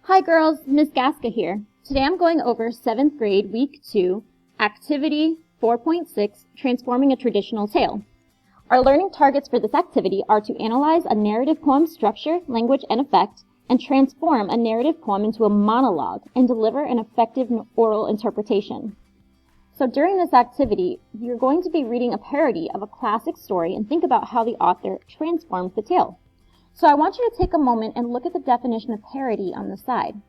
Hi girls, Ms. Gaska here. Today I'm going over 7th grade week 2, activity 4.6, transforming a traditional tale. Our learning targets for this activity are to analyze a narrative poem's structure, language, and effect, and transform a narrative poem into a monologue and deliver an effective oral interpretation. So during this activity, you're going to be reading a parody of a classic story and think about how the author transforms the tale. So I want you to take a moment and look at the definition of parody on the side.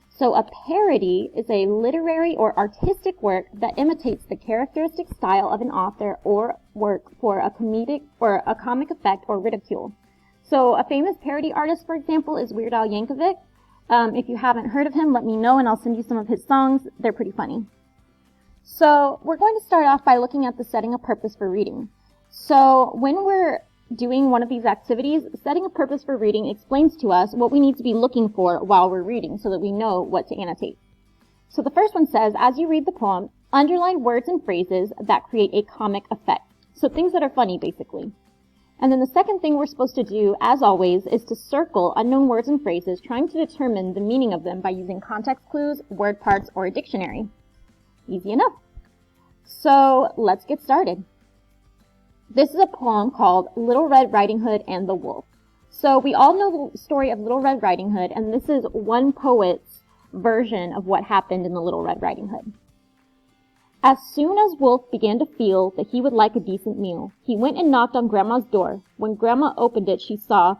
So a parody is a literary or artistic work that imitates the characteristic style of an author or work for a comic effect or ridicule. So a famous parody artist, for example, is Weird Al Yankovic. If you haven't heard of him, let me know and I'll send you some of his songs. They're pretty funny. So we're going to start off by looking at the setting a purpose for reading. So when we're doing one of these activities, setting a purpose for reading explains to us what we need to be looking for while we're reading so that we know what to annotate. So the first one says, as you read the poem, underline words and phrases that create a comic effect. So things that are funny, basically. And then the second thing we're supposed to do, as always, is to circle unknown words and phrases, trying to determine the meaning of them by using context clues, word parts, or a dictionary. Easy enough. So let's get started. This is a poem called Little Red Riding Hood and the Wolf. So we all know the story of Little Red Riding Hood, and this is one poet's version of what happened in the Little Red Riding Hood. As soon as Wolf began to feel that he would like a decent meal, he went and knocked on Grandma's door. When Grandma opened it, she saw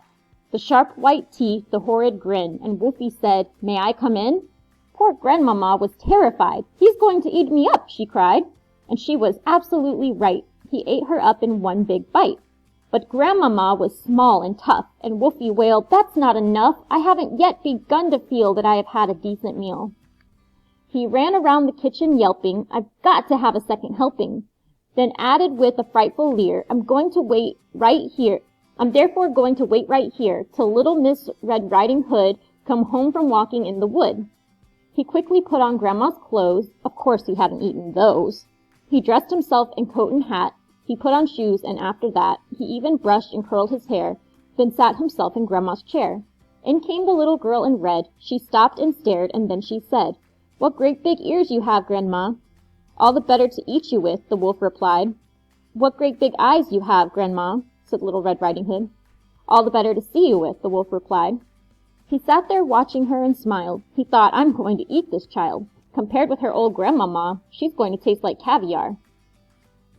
the sharp white teeth, the horrid grin, and Wolfie said, "May I come in?" Poor Grandmama was terrified. "He's going to eat me up," she cried. And she was absolutely right. He ate her up in one big bite. But Grandmama was small and tough, and Wolfie wailed, "That's not enough. I haven't yet begun to feel that I have had a decent meal." He ran around the kitchen yelping, "I've got to have a second helping." Then added with a frightful leer, I'm therefore going to wait right here till little Miss Red Riding Hood come home from walking in the wood." He quickly put on Grandma's clothes. Of course he hadn't eaten those. He dressed himself in coat and hat. He put on shoes, and after that, he even brushed and curled his hair, then sat himself in Grandma's chair. In came the little girl in red. She stopped and stared, and then she said, "What great big ears you have, Grandma." "All the better to eat you with," the wolf replied. "What great big eyes you have, Grandma," said Little Red Riding Hood. "All the better to see you with," the wolf replied. He sat there watching her and smiled. He thought, "I'm going to eat this child. Compared with her old Grandmama, she's going to taste like caviar."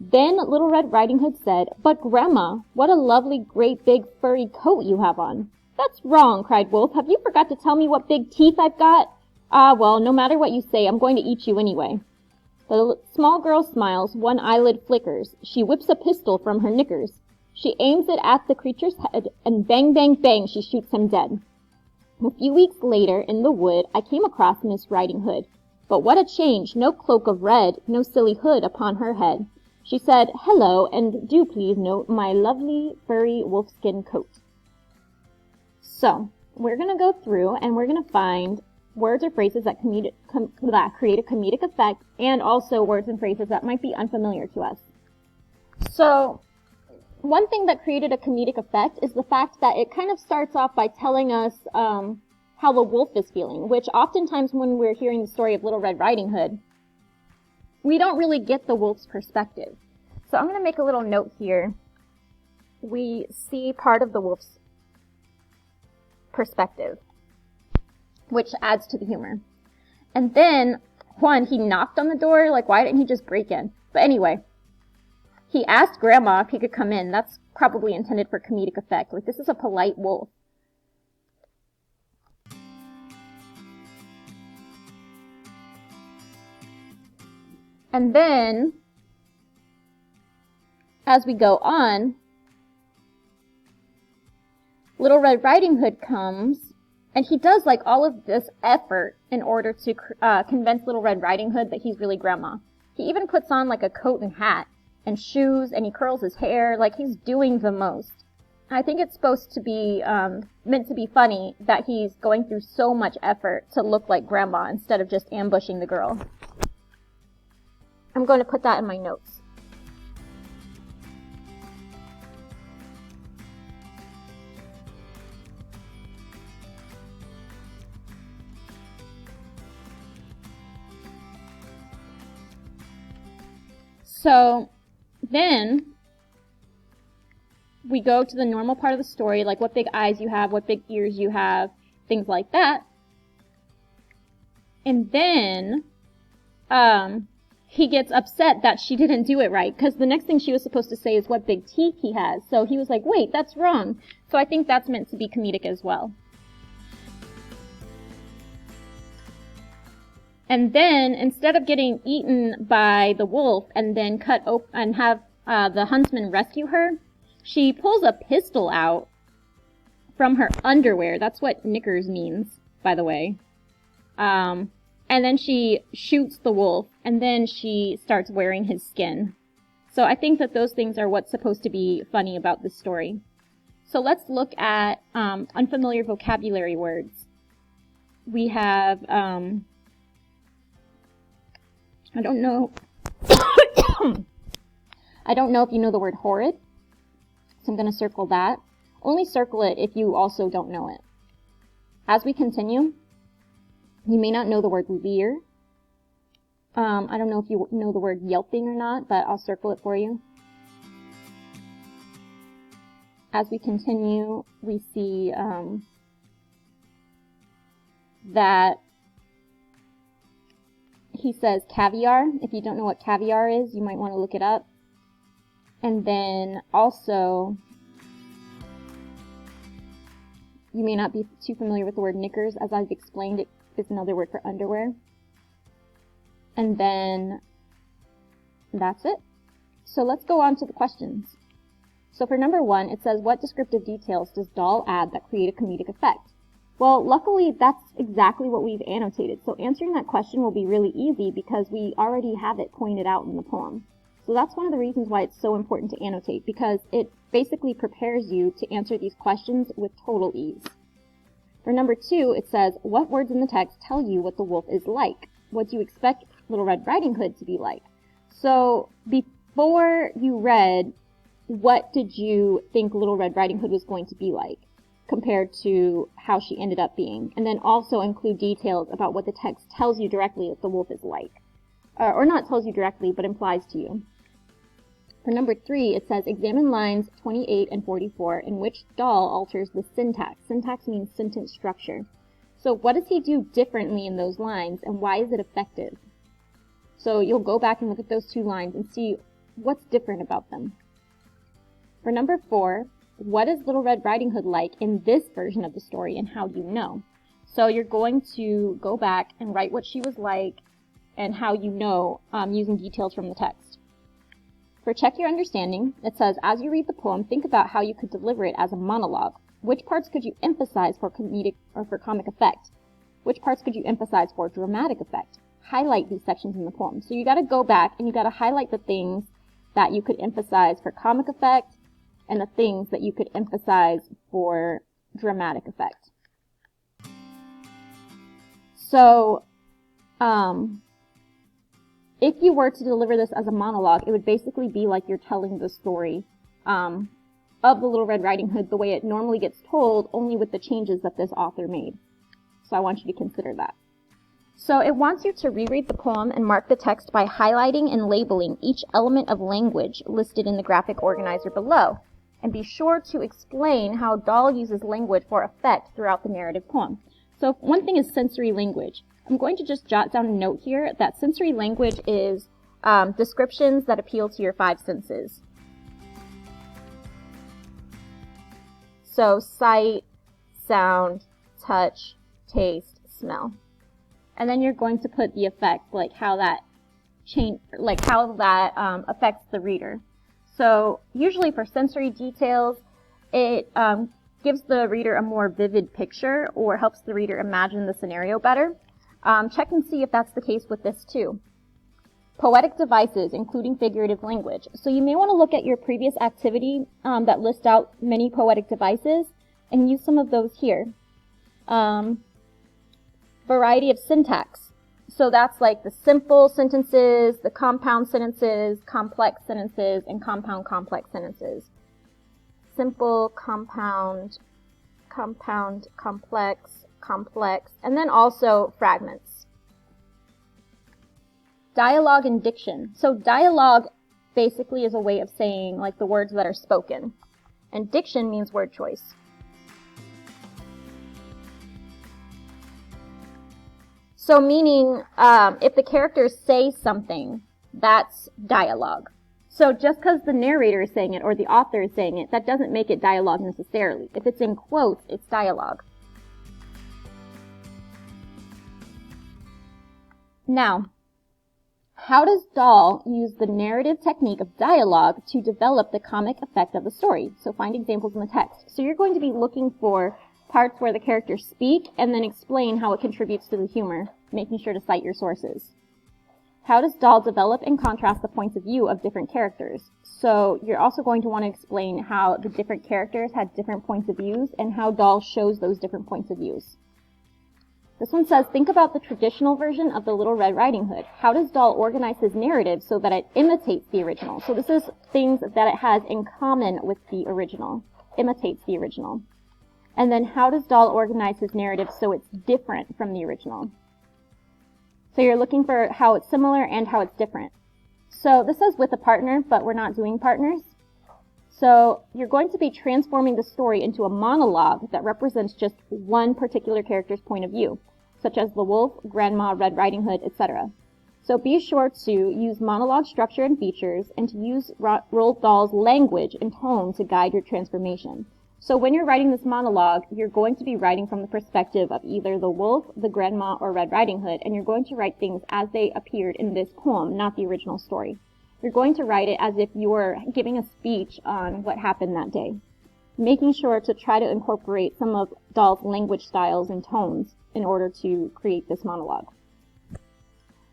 Then Little Red Riding Hood said, "But Grandma, what a lovely great big furry coat you have on." "That's wrong," cried Wolf. "Have you forgot to tell me what big teeth I've got?" "Ah, well, no matter what you say, I'm going to eat you anyway." The small girl smiles, one eyelid flickers. She whips a pistol from her knickers. She aims it at the creature's head, and bang, bang, bang, she shoots him dead. A few weeks later, in the wood, I came across Miss Riding Hood. But what a change! No cloak of red, no silly hood upon her head. She said, "Hello, and do please note my lovely furry wolfskin coat." So, we're going to go through and we're going to find words or phrases that create a comedic effect, and also words and phrases that might be unfamiliar to us. So, one thing that created a comedic effect is the fact that it kind of starts off by telling us how the wolf is feeling, which oftentimes when we're hearing the story of Little Red Riding Hood, we don't really get the wolf's perspective. So I'm going to make a little note here. We see part of the wolf's perspective, which adds to the humor. And then, he knocked on the door, like why didn't he just break in? But anyway, he asked Grandma if he could come in. That's probably intended for comedic effect. Like, this is a polite wolf. And then, as we go on, Little Red Riding Hood comes, and he does like all of this effort in order to convince Little Red Riding Hood that he's really Grandma. He even puts on like a coat and hat and shoes, and he curls his hair, like he's doing the most. I think it's supposed to be meant to be funny that he's going through so much effort to look like Grandma instead of just ambushing the girl. I'm going to put that in my notes. So then we go to the normal part of the story, like what big eyes you have, what big ears you have, things like that. And then he gets upset that she didn't do it right, because the next thing she was supposed to say is what big teeth he has. So he was like, wait, that's wrong. So I think that's meant to be comedic as well. And then, instead of getting eaten by the wolf and then cut open and have the huntsman rescue her, she pulls a pistol out from her underwear. That's what knickers means, by the way. And then she shoots the wolf, and then she starts wearing his skin. So I think that those things are what's supposed to be funny about this story. So let's look at unfamiliar vocabulary words. We have, I don't know if you know the word horrid, so I'm going to circle that. Only circle it if you also don't know it. As we continue, you may not know the word leer. I don't know if you know the word yelping or not, but I'll circle it for you. As we continue, we see that he says caviar. If you don't know what caviar is, you might want to look it up. And then also, you may not be too familiar with the word knickers. As I've explained, it is another word for underwear. And then that's it. So let's go on to the questions. So for number 1, it says, what descriptive details does Dahl add that create a comedic effect? Well, luckily, that's exactly what we've annotated. So answering that question will be really easy because we already have it pointed out in the poem. So that's one of the reasons why it's so important to annotate, because it basically prepares you to answer these questions with total ease. For number 2, it says, what words in the text tell you what the wolf is like? What do you expect Little Red Riding Hood to be like? So before you read, what did you think Little Red Riding Hood was going to be like compared to how she ended up being? And then also include details about what the text tells you directly that the wolf is like. Or not tells you directly, but implies to you. For number 3, it says, examine lines 28 and 44 in which Dahl alters the syntax. Syntax means sentence structure. So what does he do differently in those lines, and why is it effective? So you'll go back and look at those 2 lines and see what's different about them. For number 4, what is Little Red Riding Hood like in this version of the story, and how do you know? So you're going to go back and write what she was like and how you know using details from the text. For check your understanding, it says, as you read the poem, think about how you could deliver it as a monologue. Which parts could you emphasize for comedic or for comic effect? Which parts could you emphasize for dramatic effect? Highlight these sections in the poem. So you got to go back and you got to highlight the things that you could emphasize for comic effect and the things that you could emphasize for dramatic effect. So, if you were to deliver this as a monologue, it would basically be like you're telling the story of the Little Red Riding Hood the way it normally gets told, only with the changes that this author made. So I want you to consider that. So it wants you to reread the poem and mark the text by highlighting and labeling each element of language listed in the graphic organizer below. And be sure to explain how Dahl uses language for effect throughout the narrative poem. So one thing is sensory language. I'm going to just jot down a note here that sensory language is descriptions that appeal to your 5 senses. So sight, sound, touch, taste, smell. And then you're going to put the effect, like how that affects the reader. So usually for sensory details, it gives the reader a more vivid picture or helps the reader imagine the scenario better. Check and see if that's the case with this too. Poetic devices, including figurative language. So you may want to look at your previous activity that lists out many poetic devices and use some of those here. Variety of syntax. So that's like the simple sentences, the compound sentences, complex sentences, and compound complex sentences. Simple, compound, complex, and then also fragments. Dialogue and diction. So dialogue basically is a way of saying like the words that are spoken. And diction means word choice. So meaning, if the characters say something, that's dialogue. So just because the narrator is saying it or the author is saying it, that doesn't make it dialogue necessarily. If it's in quotes, it's dialogue. Now, how does Dahl use the narrative technique of dialogue to develop the comic effect of the story? So find examples in the text. So you're going to be looking for parts where the characters speak and then explain how it contributes to the humor, making sure to cite your sources. How does Dahl develop and contrast the points of view of different characters? So you're also going to want to explain how the different characters had different points of views and how Dahl shows those different points of views. This one says, think about the traditional version of the Little Red Riding Hood. How does Dahl organize his narrative so that it imitates the original? So this is things that it has in common with the original, imitates the original. And then how does Dahl organize his narrative so it's different from the original? So you're looking for how it's similar and how it's different. So this says with a partner, but we're not doing partners. So you're going to be transforming the story into a monologue that represents just one particular character's point of view, such as the wolf, grandma, Red Riding Hood, etc. So be sure to use monologue structure and features and to use Roald Dahl's language and tone to guide your transformation. So when you're writing this monologue, you're going to be writing from the perspective of either the wolf, the grandma, or Red Riding Hood, and you're going to write things as they appeared in this poem, not the original story. You're going to write it as if you were giving a speech on what happened that day, making sure to try to incorporate some of Dahl's language styles and tones in order to create this monologue.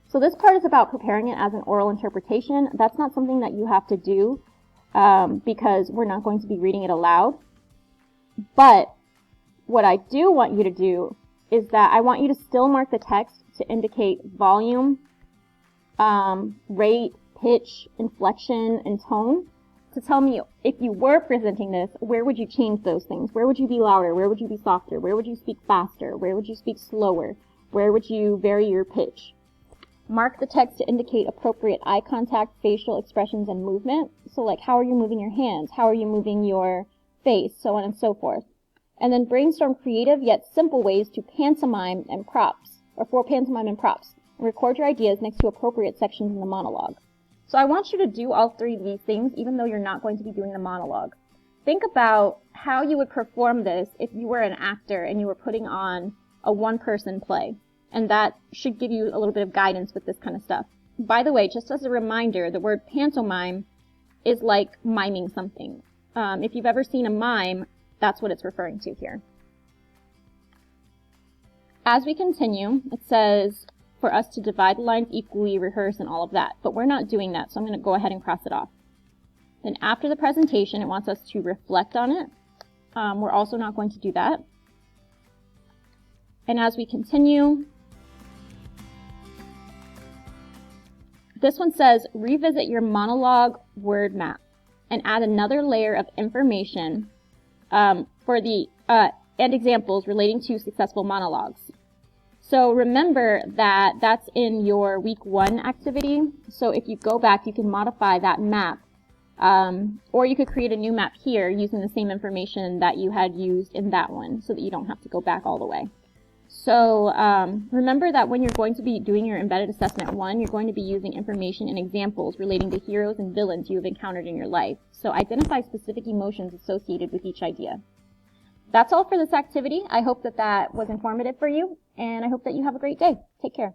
So this part is about preparing it as an oral interpretation. That's not something that you have to do because we're not going to be reading it aloud. But what I do want you to do is that I want you to still mark the text to indicate volume, rate, pitch, inflection, and tone to tell me if you were presenting this, where would you change those things? Where would you be louder? Where would you be softer? Where would you speak faster? Where would you speak slower? Where would you vary your pitch? Mark the text to indicate appropriate eye contact, facial expressions, and movement. So like, how are you moving your hands? How are you moving your face, so on and so forth. And then brainstorm creative yet simple ways to pantomime and props, or for pantomime and props. And record your ideas next to appropriate sections in the monologue. So I want you to do all three of these things, even though you're not going to be doing the monologue. Think about how you would perform this if you were an actor and you were putting on a one-person play. And that should give you a little bit of guidance with this kind of stuff. By the way, just as a reminder, the word pantomime is like miming something. If you've ever seen a mime, that's what it's referring to here. As we continue, it says for us to divide the lines equally, rehearse, and all of that. But we're not doing that, so I'm going to go ahead and cross it off. Then after the presentation, it wants us to reflect on it. We're also not going to do that. And as we continue, this one says revisit your monologue word map and add another layer of information for the and examples relating to successful monologues. So remember that that's in your week 1 activity. So if you go back, you can modify that map, or you could create a new map here using the same information that you had used in that one, so that you don't have to go back all the way. So remember that when you're going to be doing your embedded assessment 1, you're going to be using information and examples relating to heroes and villains you have encountered in your life. So identify specific emotions associated with each idea. That's all for this activity. I hope that that was informative for you, and I hope that you have a great day. Take care.